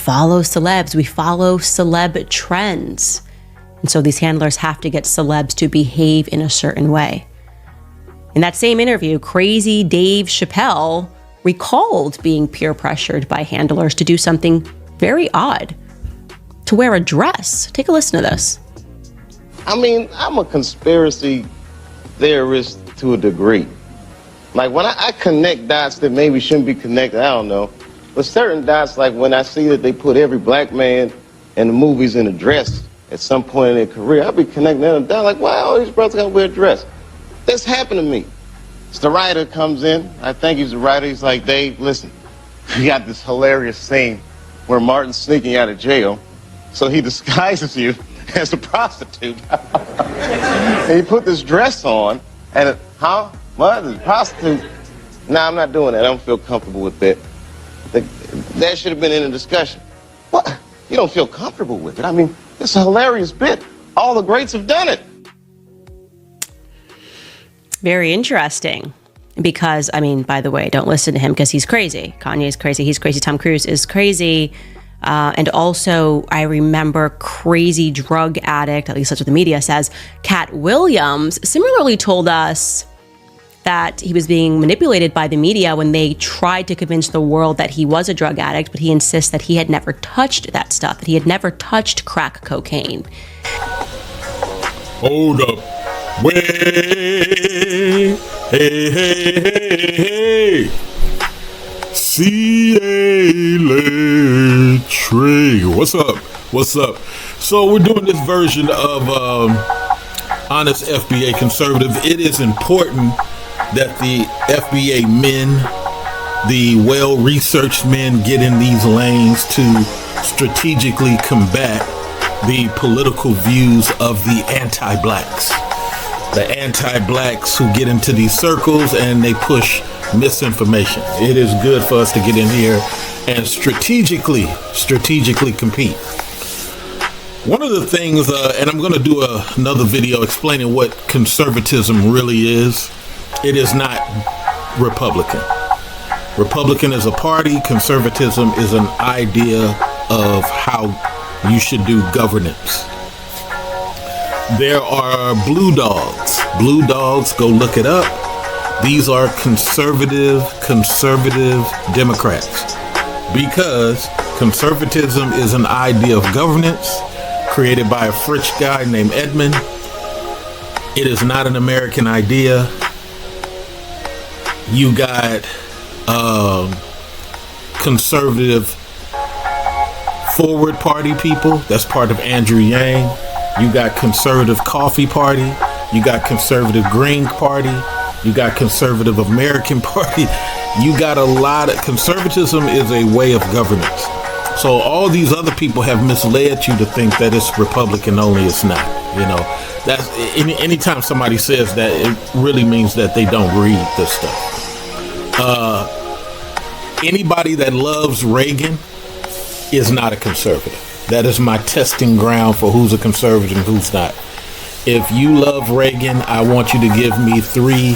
follow celebs, we follow celeb trends. And so these handlers have to get celebs to behave in a certain way. In that same interview, crazy Dave Chappelle recalled being peer pressured by handlers to do something very odd, to wear a dress. Take a listen to this. I mean, I'm a conspiracy theorist to a degree. Like when I connect dots that maybe shouldn't be connected, I don't know. But certain dots, like when I see that they put every black man in the movies in a dress at some point in their career, I'll be connecting them down like, wow, all these brothers gotta wear a dress. That's happened to me. So the writer comes in, I think he's the writer, he's like, Dave, listen, we got this hilarious scene where Martin's sneaking out of jail, so he disguises you as a prostitute. And he put this dress on, and what? A prostitute? Nah, I'm not doing that. I don't feel comfortable with that. That should have been in a discussion. What? You don't feel comfortable with it? I mean, it's a hilarious bit. All the greats have done it. Very interesting. Because, I mean, by the way, don't listen to him because he's crazy. Kanye's crazy. He's crazy. Tom Cruise is crazy. And also, I remember crazy drug addict, at least that's what the media says, Cat Williams, similarly told us that he was being manipulated by the media when they tried to convince the world that he was a drug addict, but he insists that he had never touched that stuff, that he had never touched crack cocaine. Hold up. Way. Hey, hey, hey, hey. C.A. Trey. What's up? What's up? So we're doing this version of Honest FBA Conservative. It is important that the FBA men, the well-researched men, get in these lanes to strategically combat the political views of the anti-blacks. The anti-blacks who get into these circles and they push misinformation. It is good for us to get in here and strategically compete. One of the things, and I'm going to do another video explaining what conservatism really is. It is not Republican. Republican is a party. Conservatism is an idea of how you should do governance. There are blue dogs. Blue dogs, go look it up. These are conservative Democrats. Because conservatism is an idea of governance created by a French guy named Edmund. It is not an American idea. You got conservative Forward Party people. That's part of Andrew Yang. You got conservative Coffee Party. You got conservative Green Party. You got conservative American Party. You got a lot of conservatism is a way of governance. So all these other people have misled you to think that it's Republican only. It's not. You know, that's anytime somebody says that, it really means that they don't read this stuff. Anybody that loves Reagan is not a conservative. That is my testing ground for who's a conservative and who's not. If you love Reagan, I want you to give me 3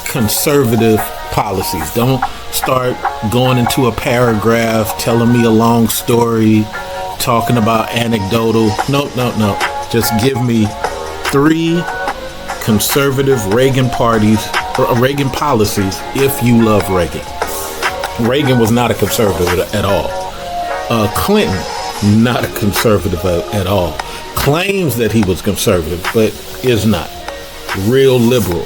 conservative policies. Don't start going into a paragraph, telling me a long story, talking about anecdotal. No. Just give me 3 conservative Reagan parties or Reagan policies if you love Reagan. Reagan was not a conservative at all. Clinton, not a conservative at all. Claims that he was conservative, but is not. Real liberal.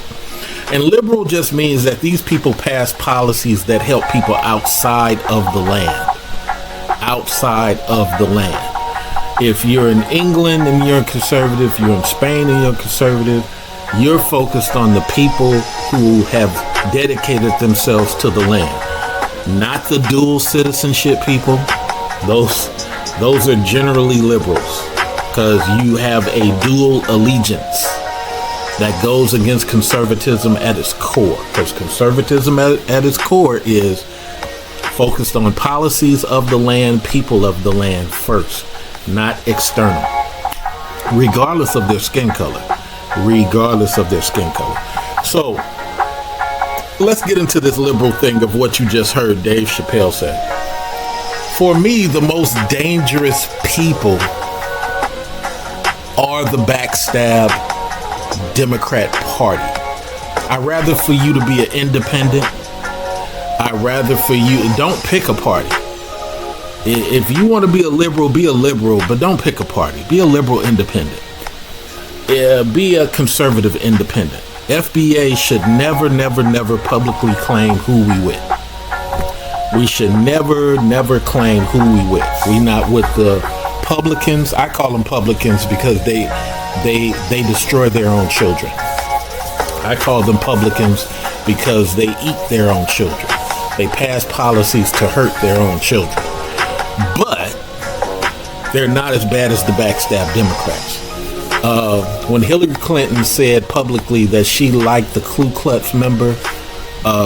And liberal just means that these people pass policies that help people outside of the land. Outside of the land. If you're in England and you're a conservative, if you're in Spain and you're a conservative, you're focused on the people who have dedicated themselves to the land. Not the dual citizenship people. Those are generally liberals because you have a dual allegiance that goes against conservatism at its core. Because conservatism at its core is focused on policies of the land, people of the land first, not external, regardless of their skin color. So let's get into this liberal thing of what you just heard Dave Chappelle say. For me, the most dangerous people are the backstab Democrat Party. I'd rather for you to be an independent. I'd rather for you, don't pick a party. If you want to be a liberal, but don't pick a party. Be a liberal independent. Be a conservative independent. FBA should never publicly claim who we with. We should never claim who we with. We not with the publicans. I call them publicans because they destroy their own children. I call them publicans because they eat their own children. They pass policies to hurt their own children. But they're not as bad as the backstab Democrats. When Hillary Clinton said publicly that she liked the Ku Klux member,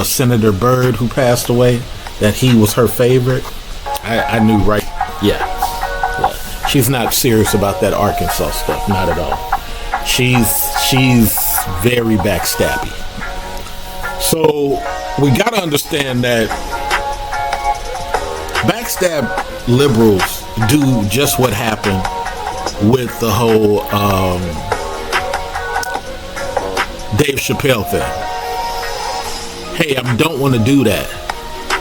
Senator Byrd, who passed away, that he was her favorite, I knew right. Yeah. She's not serious about that Arkansas stuff. Not at all. She's very backstabby. So we got to understand that backstab liberals do just what happened with the whole Dave Chappelle thing. Hey, I don't want to do that.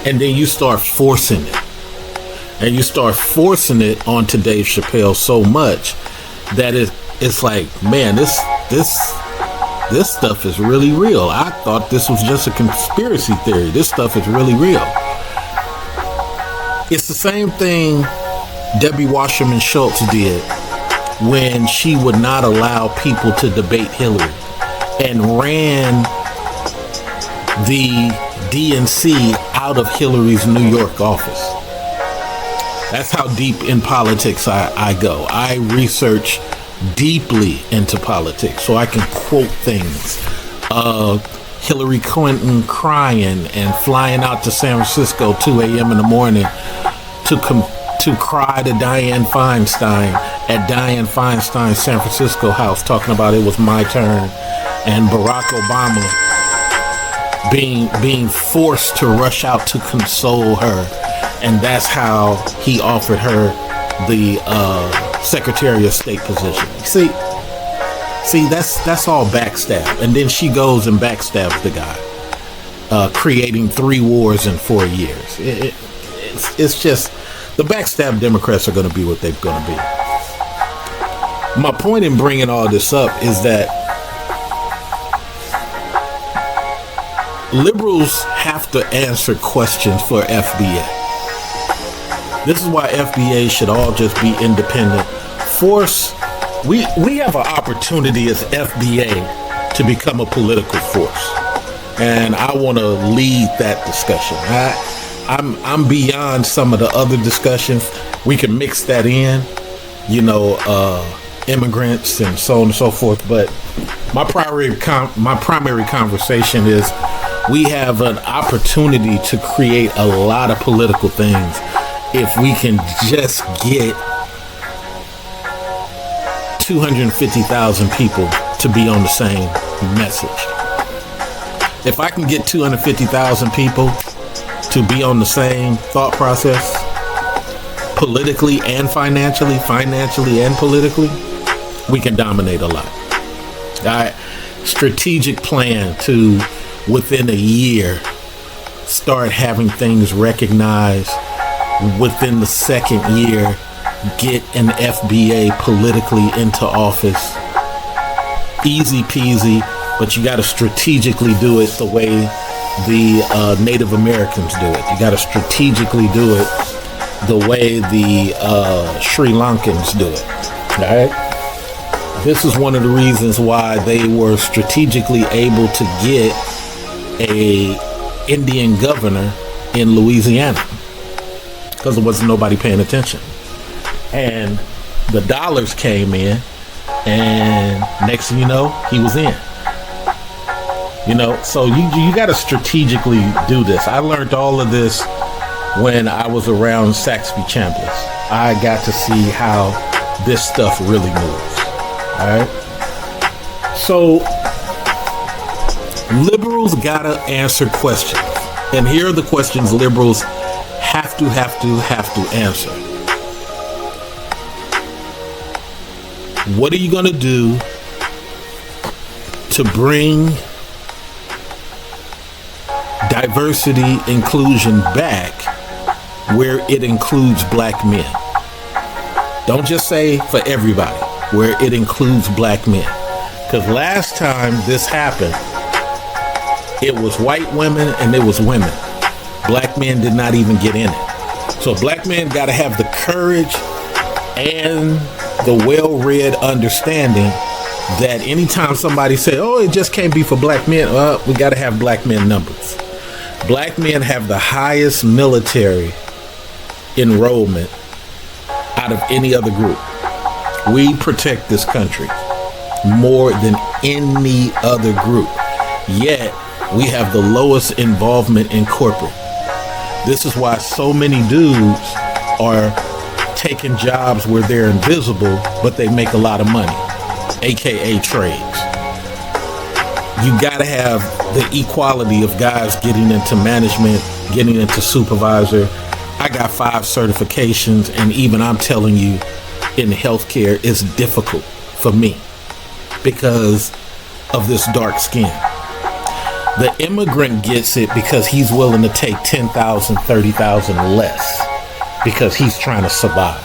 And then you start forcing it. And you start forcing it onto Dave Chappelle so much that it's like, man, this stuff is really real. I thought this was just a conspiracy theory. This stuff is really real. It's the same thing Debbie Wasserman Schultz did when she would not allow people to debate Hillary and ran the DNC out of Hillary's New York office. That's how deep in politics I go. I research deeply into politics so I can quote things. Hillary Clinton crying and flying out to San Francisco 2 a.m. in the morning to cry to Dianne Feinstein at Dianne Feinstein's San Francisco house, talking about it was my turn, and Barack Obama being forced to rush out to console her, and that's how he offered her the Secretary of State position. See, that's all backstab, and then she goes and backstabs the guy, creating 3 wars in 4 years. It's just the backstab Democrats are going to be what they're going to be. My point in bringing all this up is that liberals have to answer questions for FBA. This is why FBA should all just be independent. We have an opportunity as FBA to become a political force, and I want to lead that discussion. I'm beyond some of the other discussions. We can mix that in, immigrants and so on and so forth. But my primary conversation is we have an opportunity to create a lot of political things if we can just get 250,000 people to be on the same message. If I can get 250,000 people to be on the same thought process, politically and financially and politically, we can dominate a lot. Strategic plan to, within a year, start having things recognized. Within the second year, get an FBA politically into office. Easy peasy, but you got to strategically do it the way the Native Americans do it. You got to strategically do it the way the Sri Lankans do it. All right? This is one of the reasons why they were strategically able to get a Indian governor in Louisiana, because there wasn't nobody paying attention. And the dollars came in, and next thing you know, he was in. So you got to strategically do this. I learned all of this when I was around Saxby Chambliss. I got to see how this stuff really moves. All right. So liberals got to answer questions. And here are the questions liberals have have to answer. What are you going to do to bring diversity, inclusion back where it includes black men? Don't just say for everybody, where it includes black men. Because last time this happened, it was white women and it was women. Black men did not even get in it. So black men got to have the courage and the well-read understanding that anytime somebody say, oh, it just can't be for black men, well, we got to have black men numbers. Black men have the highest military enrollment out of any other group. We protect this country more than any other group. Yet, we have the lowest involvement in corporate. This is why so many dudes are taking jobs where they're invisible, but they make a lot of money, aka trades. You gotta have the equality of guys getting into management, getting into supervisor. I got 5 certifications, and even I'm telling you, in healthcare, it's difficult for me because of this dark skin. The immigrant gets it because he's willing to take 10,000, 30,000 less because he's trying to survive.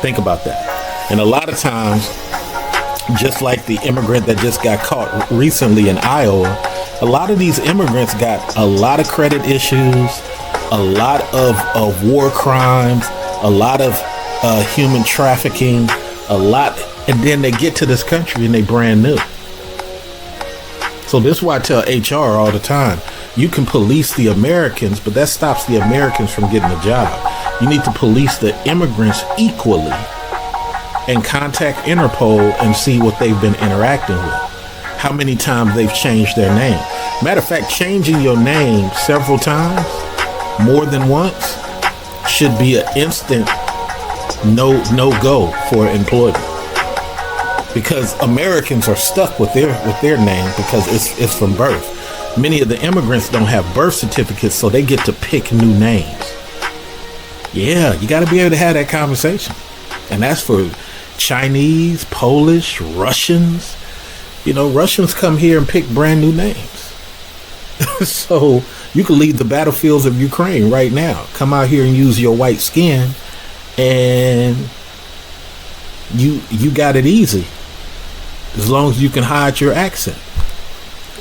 Think about that. And a lot of times, just like the immigrant that just got caught recently in Iowa, a lot of these immigrants got a lot of credit issues, a lot of war crimes, a lot of human trafficking, a lot, and then they get to this country and they brand new. So this is why I tell HR all the time, you can police the Americans, but that stops the Americans from getting a job. You need to police the immigrants equally and contact Interpol and see what they've been interacting with. How many times they've changed their name. Matter of fact, changing your name several times, more than once, should be an instant no-go for employment. Because Americans are stuck with their name because it's from birth. Many of the immigrants don't have birth certificates, so they get to pick new names. Yeah, you got to be able to have that conversation. And that's for Chinese, Polish, Russians. You know, Russians come here and pick brand new names. So you can leave the battlefields of Ukraine right now. Come out here and use your white skin, and you got it easy. As long as you can hide your accent.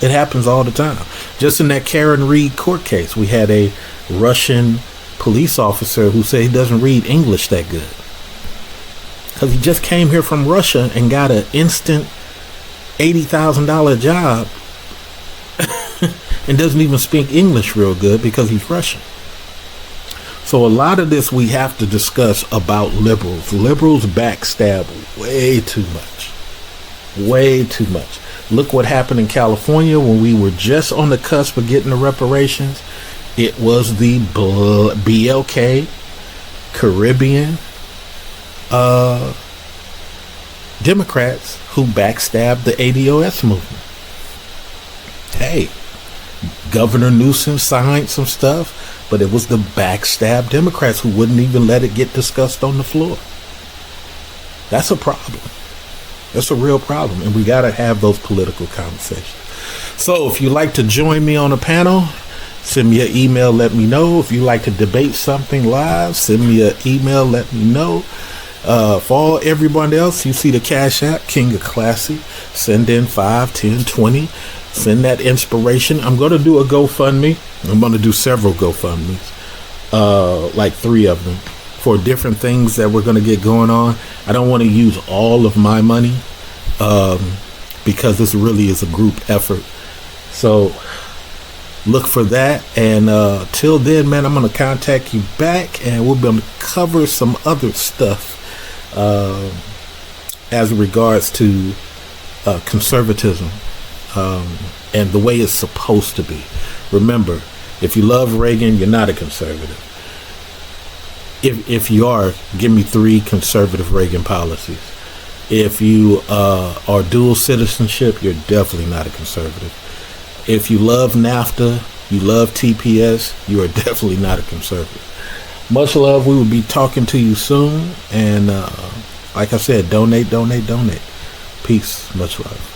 It happens all the time. Just in that Karen Reed court case, we had a Russian police officer who said he doesn't read English that good. Because he just came here from Russia and got an instant $80,000 job and doesn't even speak English real good because he's Russian. So a lot of this we have to discuss about liberals. Liberals backstab way too much. Way too much. Look what happened in California when we were just on the cusp of getting the reparations. It was the BLK Caribbean Democrats who backstabbed the ADOS movement. Hey, Governor Newsom signed some stuff, but it was the backstab Democrats who wouldn't even let it get discussed on the floor. That's a problem. That's a real problem, and we got to have those political conversations. So if you'd like to join me on a panel, send me an email, let me know. If you'd like to debate something live, send me an email, let me know. For everyone else, you see the Cash App, King of Classy. Send in 5, 10, 20. Send that inspiration. I'm going to do a GoFundMe. I'm going to do several GoFundMes, like 3 of them, for different things that we're going to get going on. I don't want to use all of my money because this really is a group effort. So look for that. And till then, man, I'm going to contact you back and we'll be able to cover some other stuff as regards to conservatism and the way it's supposed to be. Remember, if you love Reagan, you're not a conservative. If you are, give me 3 conservative Reagan policies. If you are dual citizenship, you're definitely not a conservative. If you love NAFTA, you love TPS, you are definitely not a conservative. Much love. We will be talking to you soon. And like I said, donate. Peace. Much love.